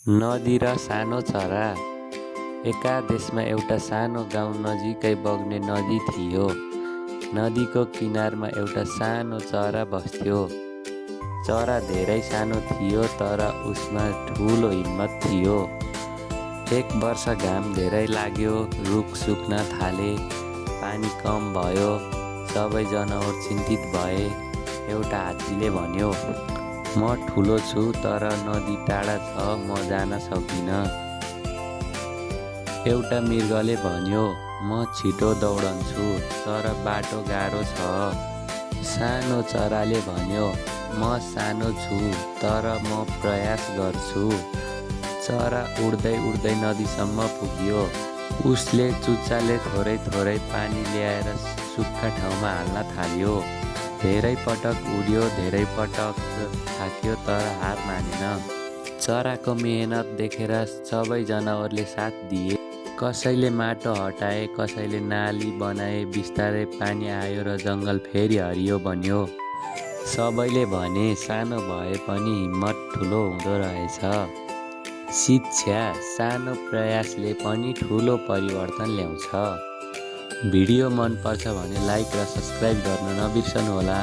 नदी र सानो चरा। एका देशमा एउटा सानो गाउँ नजिकै बग्ने नदी थियो। नदीको किनारमा एउटा सानो चरा बस्थ्यो। चरा धेरै सानो थियो तर उसमा ठुलो हिम्मत थियो। एक वर्ष घाम धेरै लाग्यो, रुख सुक्न थाले, पानी कम भयो, सबै जनावर चिन्तित भए। एउटा हात्तीले भन्यो, म ठुलो छु तर नदी टाढा छ, म जान सक्दिनँ। एउटा मृगले भन्यो, म छिटो दौडन्छु तर बाटो गाह्रो छ। सानो चराले भन्यो, म सानो छु तर म प्रयास गर्छु। चरा उड्दै उड्दै नदीसम्म पुग्यो। उसले चुच्चाले थोरै थोरै पानी ल्याएर सुक्खा ठाउँमा हाल्न थाल्यो। धेरै पटक उड्यो, धेरै पटक थाक्यो तर हार मानेन। चराको मेहनत देखेर सबै जनावरले साथ दिए। कसैले माटो हटाए, कसैले नाली बनाए। बिस्तारै पानी आयो र जङ्गल फेरि हरियो बन्यो। सबैले भने, सानो भए पनि हिम्मत ठुलो हुँदो रहेछ। शिक्षा, सानो प्रयासले पनि ठुलो परिवर्तन ल्याउँछ। भिडियो मन पर्छ भने लाइक र सब्स्क्राइब गर्न नबिर्सनुहोला।